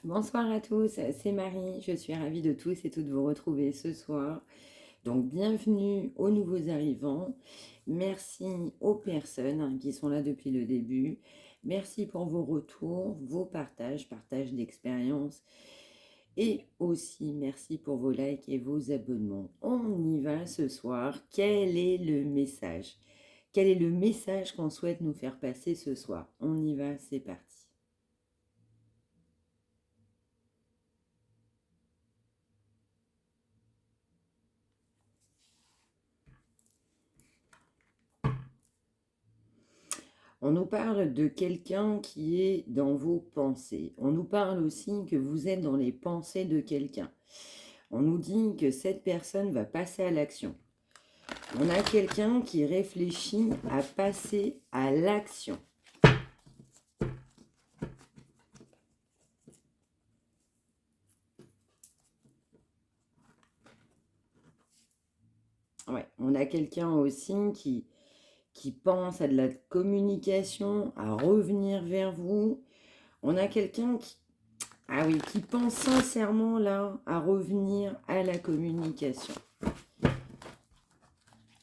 Bonsoir à tous, c'est Marie, je suis ravie de tous et toutes vous retrouver ce soir. Donc bienvenue aux nouveaux arrivants, merci aux personnes qui sont là depuis le début, merci pour vos retours, vos partages d'expériences et aussi merci pour vos likes et vos abonnements. On y va ce soir, quel est le message? Quel est le message qu'on souhaite nous faire passer ce soir? On y va, c'est parti. On nous parle de quelqu'un qui est dans vos pensées. On nous parle aussi que vous êtes dans les pensées de quelqu'un. On nous dit que cette personne va passer à l'action. On a quelqu'un qui réfléchit à passer à l'action. Ouais, on a quelqu'un aussi qui pense à de la communication, à revenir vers vous. On a quelqu'un qui pense sincèrement là à revenir à la communication.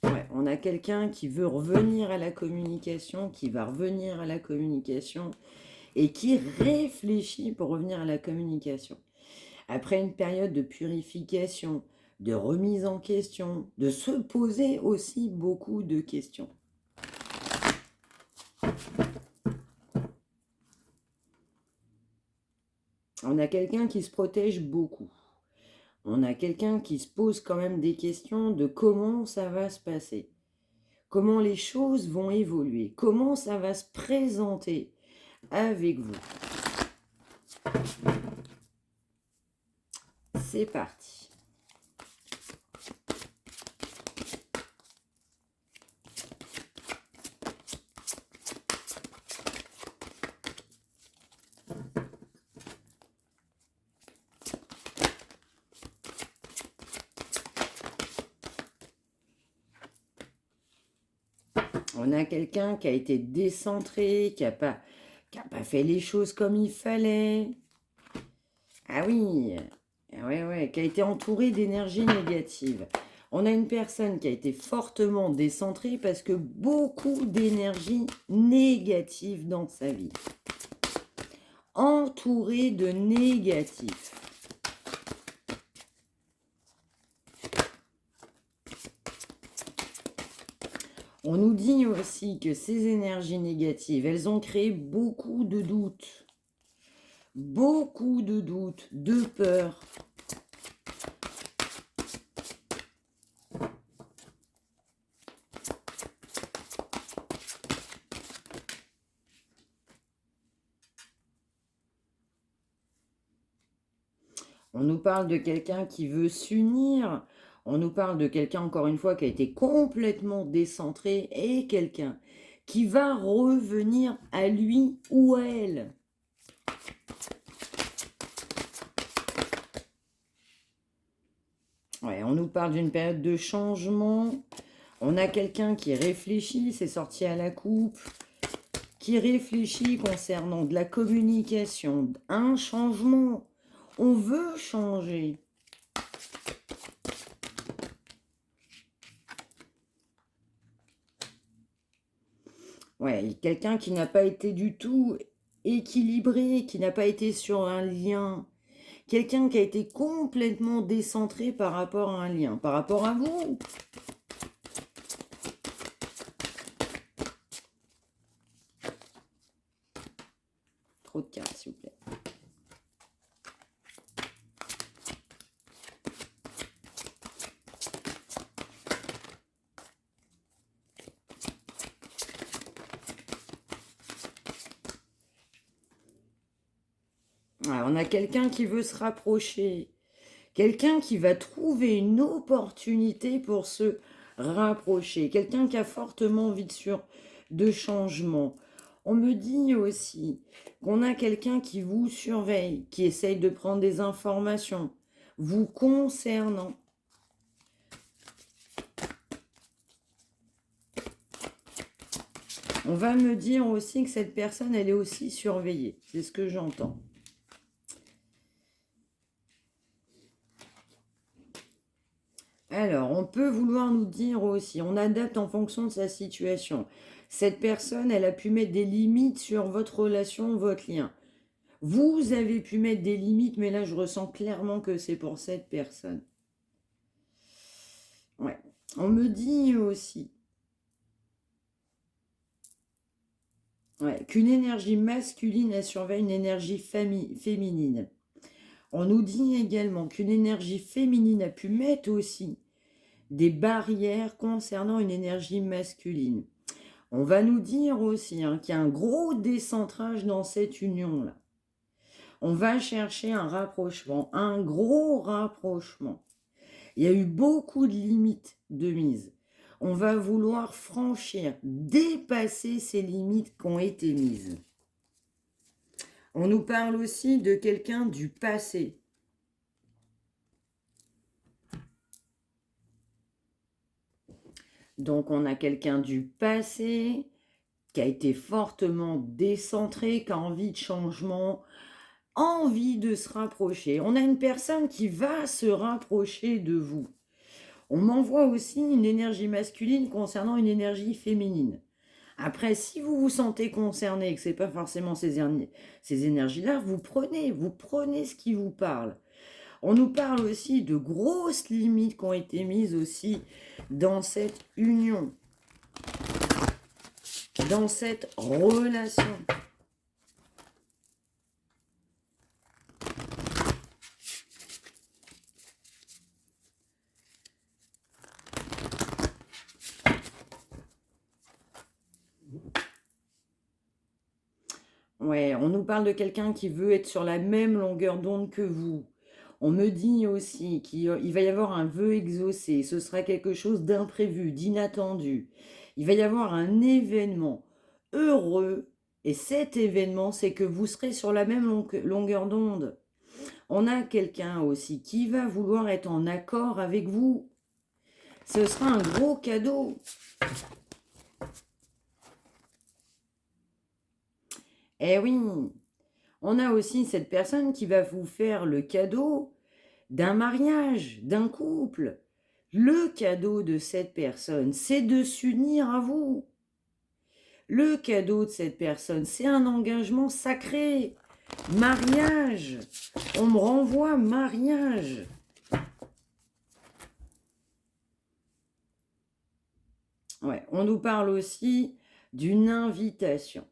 Ouais, on a quelqu'un qui veut revenir à la communication, qui va revenir à la communication et qui réfléchit pour revenir à la communication. Après une période de purification, de remise en question, de se poser aussi beaucoup de questions. On a quelqu'un qui se protège beaucoup. On a quelqu'un qui se pose quand même des questions de comment ça va se passer, comment les choses vont évoluer, comment ça va se présenter avec vous. C'est parti. On a quelqu'un qui a été décentré, qui n'a pas fait les choses comme il fallait. Ah oui, ouais, qui a été entouré d'énergie négative. On a une personne qui a été fortement décentrée parce que beaucoup d'énergie négative dans sa vie. Entouré de négatif. On nous dit aussi que ces énergies négatives, elles ont créé beaucoup de doutes. Beaucoup de doutes, de peurs. On nous parle de quelqu'un qui veut s'unir. On nous parle de quelqu'un, encore une fois, qui a été complètement décentré et quelqu'un qui va revenir à lui ou à elle. Ouais, on nous parle d'une période de changement. On a quelqu'un qui réfléchit, c'est sorti à la coupe, qui réfléchit concernant de la communication, un changement. On veut changer. Ouais, quelqu'un qui n'a pas été du tout équilibré, qui n'a pas été sur un lien. Quelqu'un qui a été complètement décentré par rapport à un lien, par rapport à vous. Trop de cartes, s'il vous plaît. Ouais, on a quelqu'un qui veut se rapprocher. Quelqu'un qui va trouver une opportunité pour se rapprocher. Quelqu'un qui a fortement envie de changement. On me dit aussi qu'on a quelqu'un qui vous surveille, qui essaye de prendre des informations vous concernant. On va me dire aussi que cette personne, elle est aussi surveillée. C'est ce que j'entends. Alors, on peut vouloir nous dire aussi, on adapte en fonction de sa situation. Cette personne, elle a pu mettre des limites sur votre relation, votre lien. Vous avez pu mettre des limites, mais là, je ressens clairement que c'est pour cette personne. Ouais. On me dit aussi qu'une énergie masculine, elle surveille une énergie féminine. On nous dit également qu'une énergie féminine a pu mettre aussi des barrières concernant une énergie masculine. On va nous dire aussi qu'il y a un gros décentrage dans cette union-là. On va chercher un rapprochement, un gros rapprochement. Il y a eu beaucoup de limites de mise. On va vouloir franchir, dépasser ces limites qui ont été mises. On nous parle aussi de quelqu'un du passé. Donc on a quelqu'un du passé qui a été fortement décentré, qui a envie de changement, envie de se rapprocher. On a une personne qui va se rapprocher de vous. On m'envoie aussi une énergie masculine concernant une énergie féminine. Après, si vous vous sentez concerné et que ce n'est pas forcément ces énergies-là, vous prenez ce qui vous parle. On nous parle aussi de grosses limites qui ont été mises aussi dans cette union, dans cette relation. Ouais, on nous parle de quelqu'un qui veut être sur la même longueur d'onde que vous. On me dit aussi qu'il va y avoir un vœu exaucé, ce sera quelque chose d'imprévu, d'inattendu. Il va y avoir un événement heureux, et cet événement, c'est que vous serez sur la même longueur d'onde. On a quelqu'un aussi qui va vouloir être en accord avec vous. Ce sera un gros cadeau. Eh oui, on a aussi cette personne qui va vous faire le cadeau d'un mariage, d'un couple. Le cadeau de cette personne, c'est de s'unir à vous. Le cadeau de cette personne, c'est un engagement sacré. Mariage. On me renvoie mariage. Ouais, on nous parle aussi d'une invitation.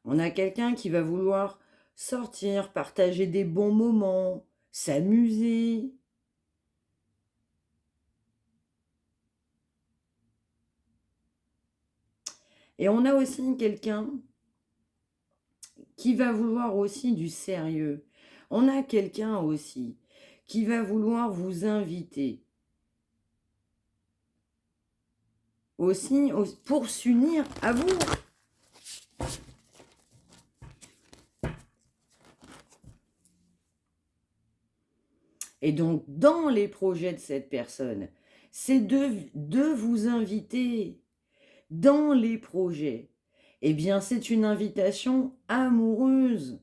On a quelqu'un qui va vouloir sortir, partager des bons moments, s'amuser. Et on a aussi quelqu'un qui va vouloir aussi du sérieux. On a quelqu'un aussi qui va vouloir vous inviter. Aussi pour s'unir à vous. Et donc, dans les projets de cette personne, c'est de vous inviter dans les projets. Eh bien, c'est une invitation amoureuse.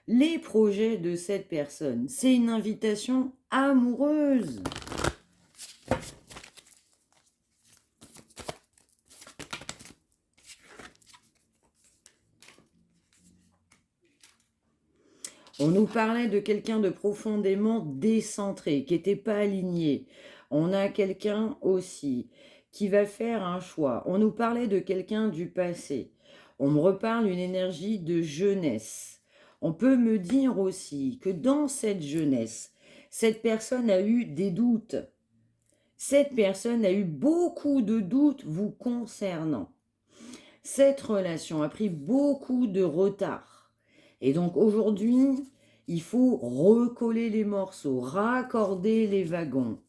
Les projets de cette personne, c'est une invitation amoureuse. On nous parlait de quelqu'un de profondément décentré, qui n'était pas aligné. On a quelqu'un aussi qui va faire un choix. On nous parlait de quelqu'un du passé. On me reparle d'une énergie de jeunesse. On peut me dire aussi que dans cette jeunesse, cette personne a eu des doutes. Cette personne a eu beaucoup de doutes vous concernant. Cette relation a pris beaucoup de retard. Et donc aujourd'hui, il faut recoller les morceaux, raccorder les wagons.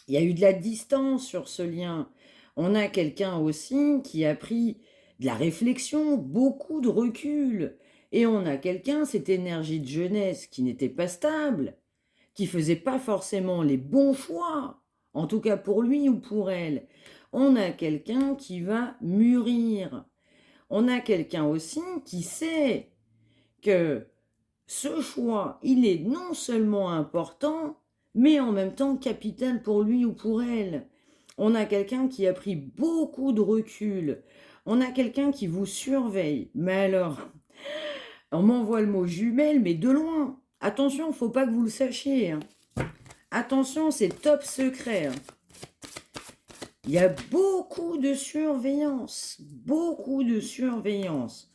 Il y a eu de la distance sur ce lien. On a quelqu'un aussi qui a pris de la réflexion, beaucoup de recul. Et on a quelqu'un, cette énergie de jeunesse qui n'était pas stable, qui faisait pas forcément les bons choix, en tout cas pour lui ou pour elle. On a quelqu'un qui va mûrir. On a quelqu'un aussi qui sait que ce choix, il est non seulement important, mais en même temps capital pour lui ou pour elle. On a quelqu'un qui a pris beaucoup de recul. On a quelqu'un qui vous surveille. Mais alors, on m'envoie le mot jumelle, mais de loin. Attention, faut pas que vous le sachiez, hein. Attention, c'est top secret, hein. Il y a beaucoup de surveillance. Beaucoup de surveillance.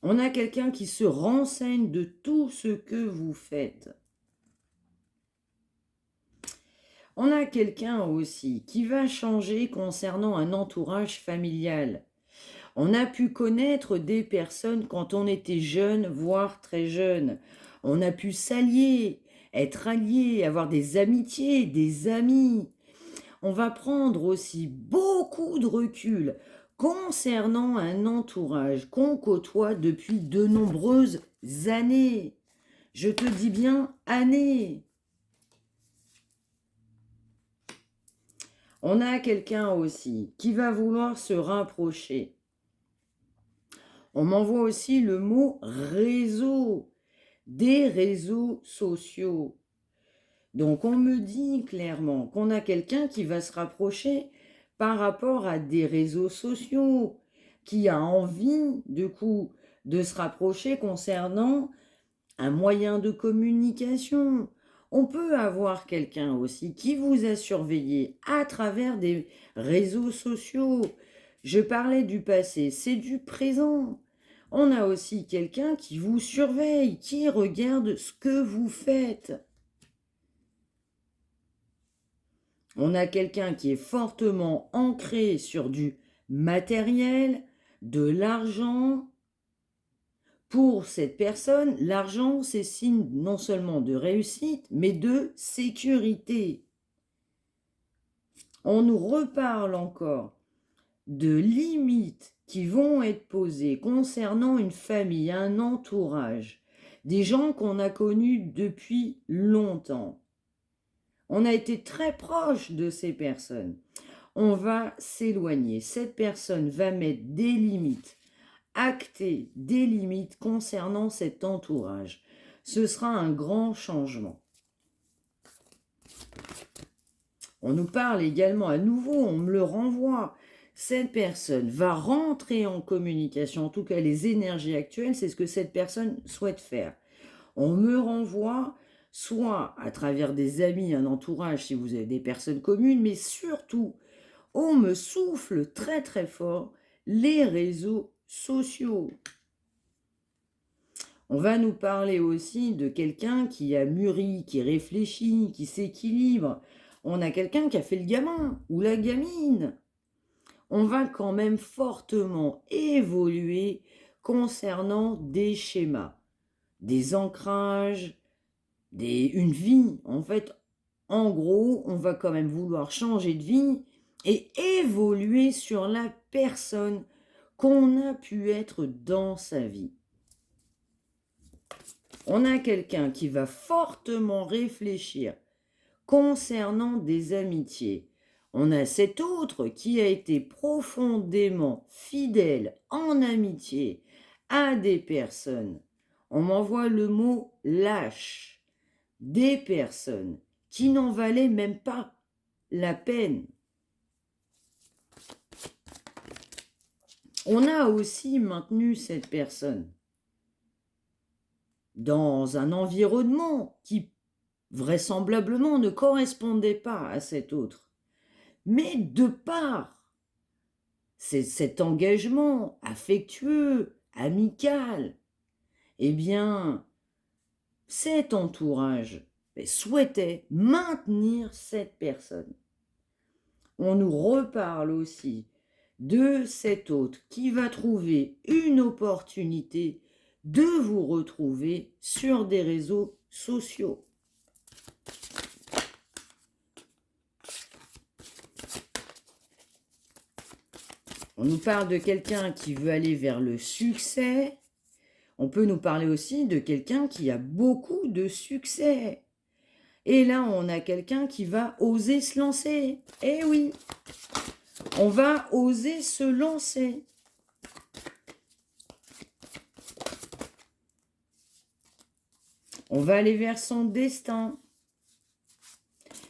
On a quelqu'un qui se renseigne de tout ce que vous faites. On a quelqu'un aussi qui va changer concernant un entourage familial. On a pu connaître des personnes quand on était jeune, voire très jeune. On a pu s'allier, être alliés, avoir des amitiés, des amis. On va prendre aussi beaucoup de recul concernant un entourage qu'on côtoie depuis de nombreuses années. Je te dis bien années. On a quelqu'un aussi qui va vouloir se rapprocher. On m'envoie aussi le mot réseau, des réseaux sociaux. Donc on me dit clairement qu'on a quelqu'un qui va se rapprocher par rapport à des réseaux sociaux, qui a envie du coup de se rapprocher concernant un moyen de communication. On peut avoir quelqu'un aussi qui vous a surveillé à travers des réseaux sociaux. Je parlais du passé, c'est du présent. On a aussi quelqu'un qui vous surveille, qui regarde ce que vous faites. On a quelqu'un qui est fortement ancré sur du matériel, de l'argent. Pour cette personne, l'argent, c'est signe non seulement de réussite, mais de sécurité. On nous reparle encore de limites qui vont être posées concernant une famille, un entourage, des gens qu'on a connus depuis longtemps. On a été très proche de ces personnes. On va s'éloigner. Cette personne va mettre des limites, acter des limites concernant cet entourage. Ce sera un grand changement. On nous parle également à nouveau, on me le renvoie. Cette personne va rentrer en communication, en tout cas les énergies actuelles, c'est ce que cette personne souhaite faire. On me renvoie soit à travers des amis, un entourage, si vous avez des personnes communes, mais surtout, on me souffle très très fort les réseaux sociaux. On va nous parler aussi de quelqu'un qui a mûri, qui réfléchit, qui s'équilibre. On a quelqu'un qui a fait le gamin ou la gamine. On va quand même fortement évoluer concernant des schémas, des ancrages, une vie. En fait, en gros, on va quand même vouloir changer de vie et évoluer sur la personne qu'on a pu être dans sa vie. On a quelqu'un qui va fortement réfléchir concernant des amitiés. On a cet autre qui a été profondément fidèle en amitié à des personnes. On m'envoie le mot lâche. Des personnes qui n'en valaient même pas la peine. On a aussi maintenu cette personne dans un environnement qui vraisemblablement ne correspondait pas à cet autre. Mais de par cet engagement affectueux, amical, eh bien, cet entourage souhaitait maintenir cette personne. On nous reparle aussi de cet autre qui va trouver une opportunité de vous retrouver sur des réseaux sociaux. On nous parle de quelqu'un qui veut aller vers le succès. On peut nous parler aussi de quelqu'un qui a beaucoup de succès. Et là, on a quelqu'un qui va oser se lancer. Eh oui, on va oser se lancer. On va aller vers son destin.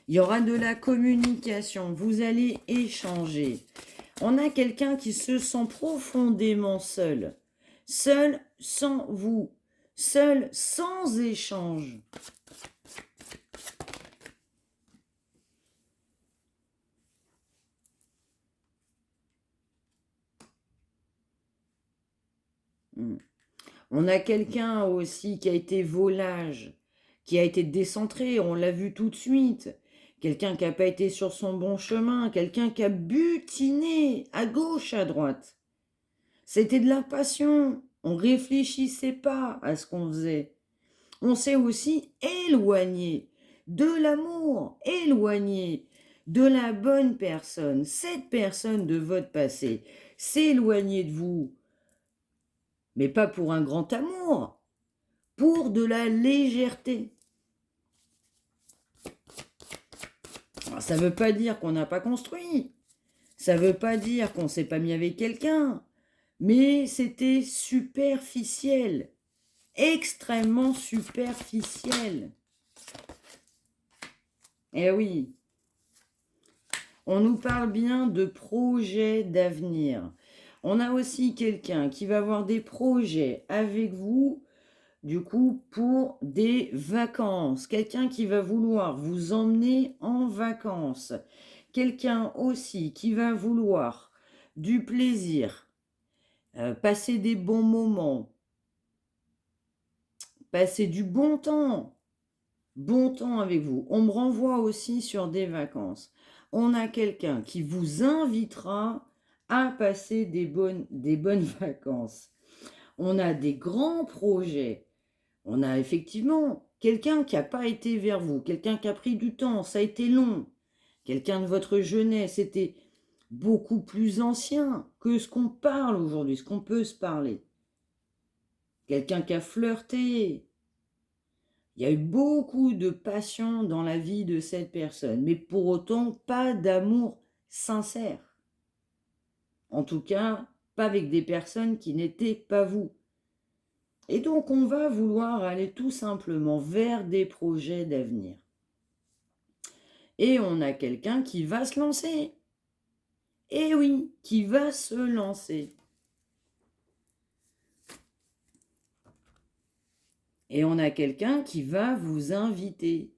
Il y aura de la communication. Vous allez échanger. On a quelqu'un qui se sent profondément seul. Seul sans vous. Seul sans échange. On a quelqu'un aussi qui a été volage, qui a été décentré, on l'a vu tout de suite. Quelqu'un qui n'a pas été sur son bon chemin, quelqu'un qui a butiné à gauche, à droite. C'était de la passion, on réfléchissait pas à ce qu'on faisait. On s'est aussi éloigné de l'amour, éloigné de la bonne personne, cette personne de votre passé, s'éloigner de vous. Mais pas pour un grand amour, pour de la légèreté. Alors, ça ne veut pas dire qu'on n'a pas construit, ça ne veut pas dire qu'on ne s'est pas mis avec quelqu'un, mais c'était superficiel, extrêmement superficiel. Eh oui, on nous parle bien de projets d'avenir. On a aussi quelqu'un qui va avoir des projets avec vous, du coup, pour des vacances. Quelqu'un qui va vouloir vous emmener en vacances. Quelqu'un aussi qui va vouloir du plaisir, passer des bons moments, passer du bon temps avec vous. On me renvoie aussi sur des vacances. On a quelqu'un qui vous invitera à passer des bonnes vacances. On a des grands projets. On a effectivement quelqu'un qui n'a pas été vers vous, quelqu'un qui a pris du temps, ça a été long. Quelqu'un de votre jeunesse, c'était beaucoup plus ancien que ce qu'on parle aujourd'hui, ce qu'on peut se parler. Quelqu'un qui a flirté. Il y a eu beaucoup de passion dans la vie de cette personne, mais pour autant, pas d'amour sincère. En tout cas, pas avec des personnes qui n'étaient pas vous. Et donc, on va vouloir aller tout simplement vers des projets d'avenir. Et on a quelqu'un qui va se lancer. Eh oui, qui va se lancer. Et on a quelqu'un qui va vous inviter.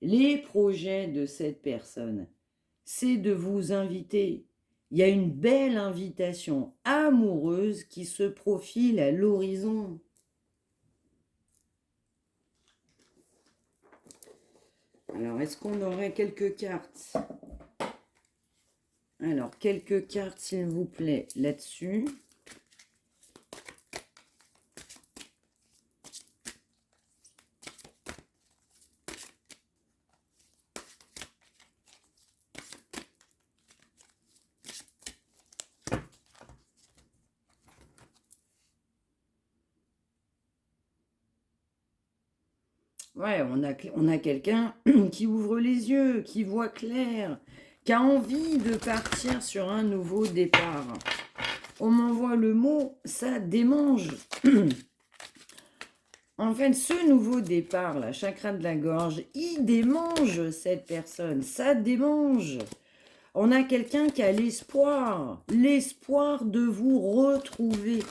Les projets de cette personne, c'est de vous inviter. Il y a une belle invitation amoureuse qui se profile à l'horizon. Alors, est-ce qu'on aurait quelques cartes? Alors, quelques cartes, s'il vous plaît, là-dessus. Ouais, on a quelqu'un qui ouvre les yeux, qui voit clair, qui a envie de partir sur un nouveau départ. On m'envoie le mot, ça démange. En fait, ce nouveau départ, la chakra de la gorge, il démange cette personne, ça démange. On a quelqu'un qui a l'espoir de vous retrouver.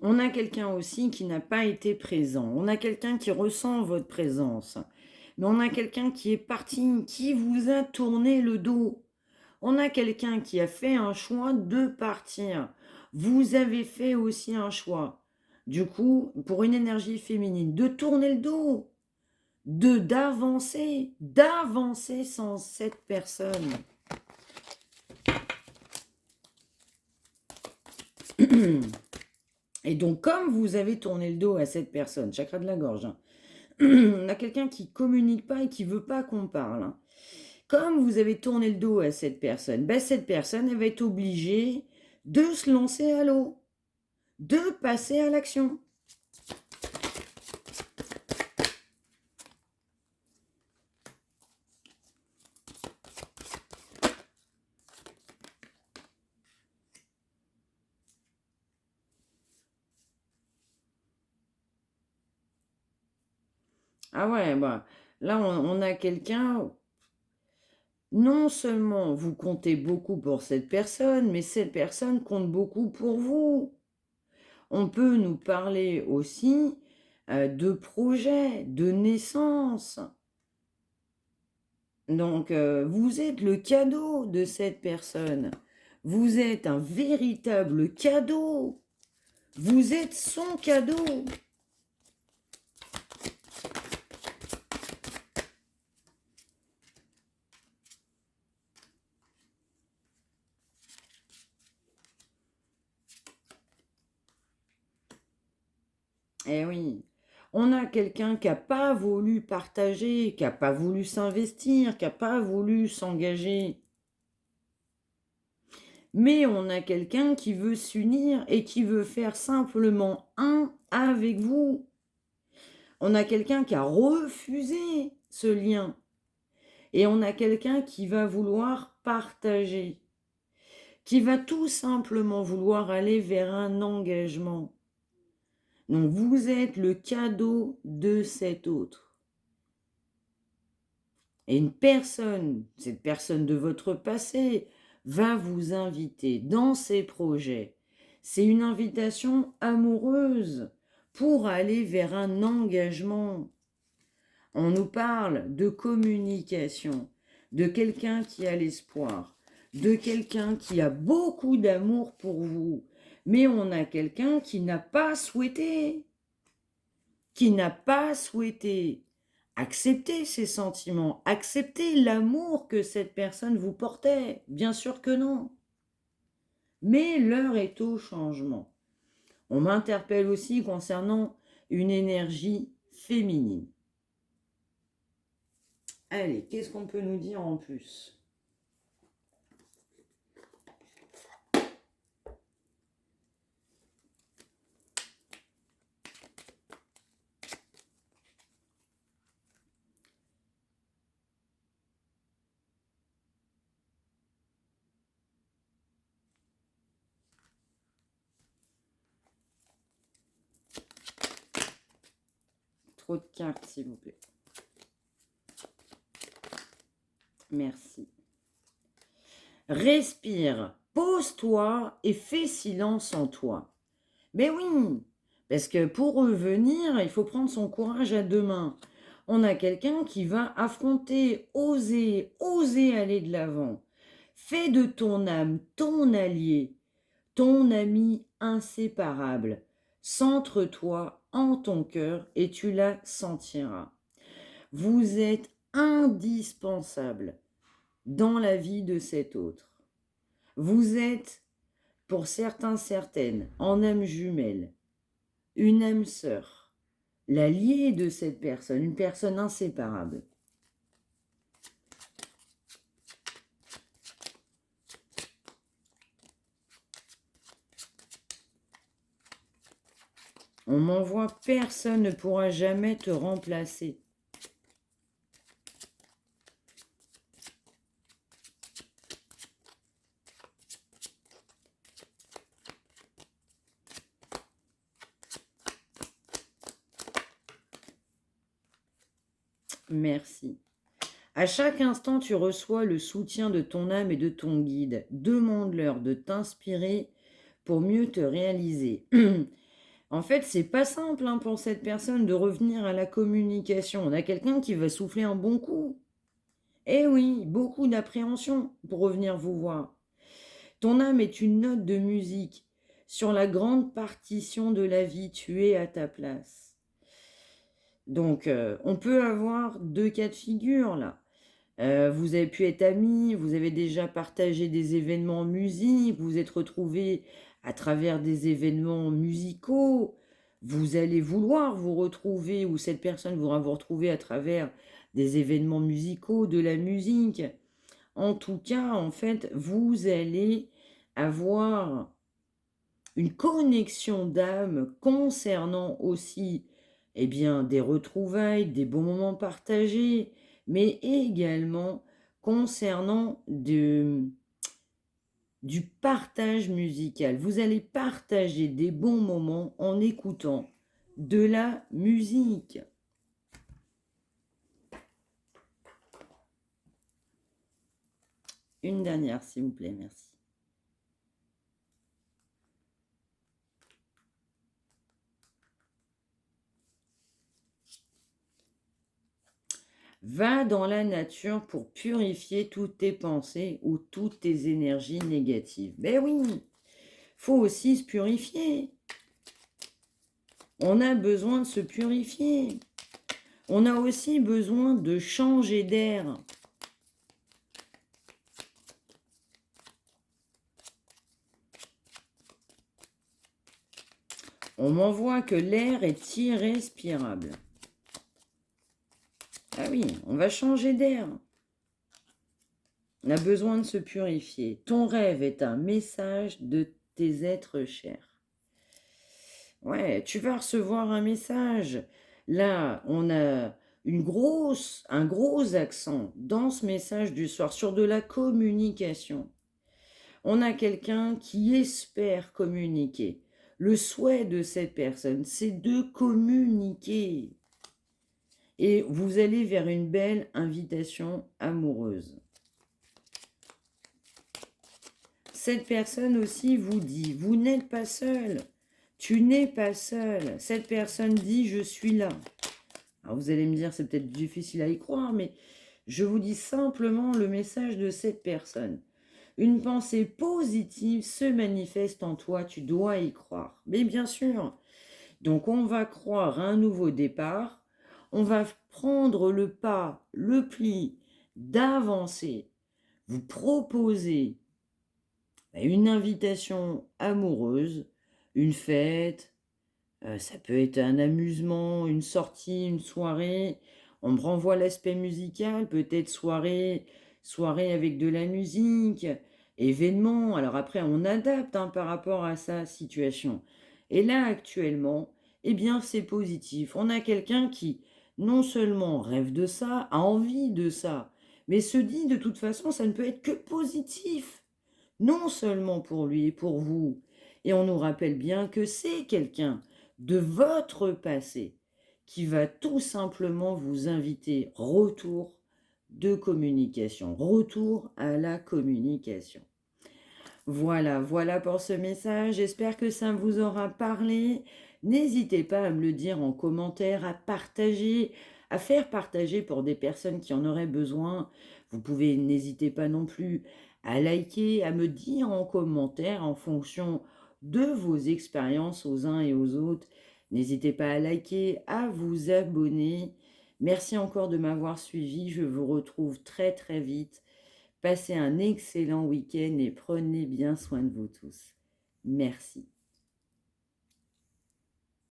On a quelqu'un aussi qui n'a pas été présent. On a quelqu'un qui ressent votre présence. Mais on a quelqu'un qui est parti, qui vous a tourné le dos. On a quelqu'un qui a fait un choix de partir. Vous avez fait aussi un choix. Du coup, pour une énergie féminine, de tourner le dos, d'avancer sans cette personne. Et donc, comme vous avez tourné le dos à cette personne, chakra de la gorge, hein, on a quelqu'un qui ne communique pas et qui ne veut pas qu'on parle. Hein. Comme vous avez tourné le dos à cette personne, cette personne elle va être obligée de se lancer à l'eau, de passer à l'action. Ah ouais, bah, là, on a quelqu'un, non seulement vous comptez beaucoup pour cette personne, mais cette personne compte beaucoup pour vous. On peut nous parler aussi de projets, de naissance. Donc, vous êtes le cadeau de cette personne. Vous êtes un véritable cadeau. Vous êtes son cadeau. Eh oui, on a quelqu'un qui n'a pas voulu partager, qui n'a pas voulu s'investir, qui n'a pas voulu s'engager. Mais on a quelqu'un qui veut s'unir et qui veut faire simplement un avec vous. On a quelqu'un qui a refusé ce lien. Et on a quelqu'un qui va vouloir partager, qui va tout simplement vouloir aller vers un engagement. Donc vous êtes le cadeau de cet autre. Et une personne, cette personne de votre passé, va vous inviter dans ses projets. C'est une invitation amoureuse pour aller vers un engagement. On nous parle de communication, de quelqu'un qui a l'espoir, de quelqu'un qui a beaucoup d'amour pour vous. Mais on a quelqu'un qui n'a pas souhaité accepter ses sentiments, accepter l'amour que cette personne vous portait. Bien sûr que non. Mais l'heure est au changement. On m'interpelle aussi concernant une énergie féminine. Allez, qu'est-ce qu'on peut nous dire en plus? Trop de cartes, s'il vous plaît. Merci. Respire, pose-toi et fais silence en toi. Ben oui, parce que pour revenir, il faut prendre son courage à deux mains. On a quelqu'un qui va affronter, oser aller de l'avant. Fais de ton âme ton allié, ton ami inséparable. Centre-toi en ton cœur et tu la sentiras. Vous êtes indispensable dans la vie de cet autre. Vous êtes, pour certains, certaines, en âme jumelle, une âme sœur, l'allié de cette personne, une personne inséparable. On m'envoie, personne ne pourra jamais te remplacer. Merci. À chaque instant, tu reçois le soutien de ton âme et de ton guide. Demande-leur de t'inspirer pour mieux te réaliser. En fait, c'est pas simple pour cette personne de revenir à la communication. On a quelqu'un qui va souffler un bon coup. Eh oui, beaucoup d'appréhension pour revenir vous voir. Ton âme est une note de musique. Sur la grande partition de la vie, tu es à ta place. Donc, on peut avoir deux cas de figure là. Vous avez pu être amis, vous avez déjà partagé des événements en musique, vous vous êtes retrouvés à travers des événements musicaux. Vous allez vouloir vous retrouver, ou cette personne voudra vous retrouver à travers des événements musicaux, de la musique. En tout cas, en fait, vous allez avoir une connexion d'âme concernant aussi, eh bien, des retrouvailles, des bons moments partagés, mais également concernant du partage musical. Vous allez partager des bons moments en écoutant de la musique. Une dernière, s'il vous plaît, merci. Va dans la nature pour purifier toutes tes pensées ou toutes tes énergies négatives. Ben oui, faut aussi se purifier. On a besoin de se purifier. On a aussi besoin de changer d'air. On m'envoie que l'air est irrespirable. Ah oui, on va changer d'air. On a besoin de se purifier. Ton rêve est un message de tes êtres chers. Ouais, tu vas recevoir un message. Là, on a un gros accent dans ce message du soir sur de la communication. On a quelqu'un qui espère communiquer. Le souhait de cette personne, c'est de communiquer. Et vous allez vers une belle invitation amoureuse. Cette personne aussi vous dit, vous n'êtes pas seul. Tu n'es pas seul. Cette personne dit, je suis là. Alors vous allez me dire, c'est peut-être difficile à y croire, mais je vous dis simplement le message de cette personne. Une pensée positive se manifeste en toi, tu dois y croire. Mais bien sûr, donc on va croire à un nouveau départ, on va prendre le pas, le pli d'avancer, vous proposer une invitation amoureuse, une fête, ça peut être un amusement, une sortie, une soirée. On me renvoie l'aspect musical, peut-être soirée avec de la musique, événement. Alors après, on adapte par rapport à sa situation. Et là, actuellement, eh bien, c'est positif. On a quelqu'un qui, non seulement rêve de ça, a envie de ça, mais se dit de toute façon, ça ne peut être que positif. Non seulement pour lui et pour vous. Et on nous rappelle bien que c'est quelqu'un de votre passé qui va tout simplement vous inviter retour de communication, retour à la communication. Voilà pour ce message. J'espère que ça vous aura parlé. N'hésitez pas à me le dire en commentaire, à partager, à faire partager pour des personnes qui en auraient besoin. Vous pouvez, n'hésitez pas non plus à liker, à me dire en commentaire en fonction de vos expériences aux uns et aux autres. N'hésitez pas à liker, à vous abonner. Merci encore de m'avoir suivi. Je vous retrouve très très vite. Passez un excellent week-end et prenez bien soin de vous tous. Merci.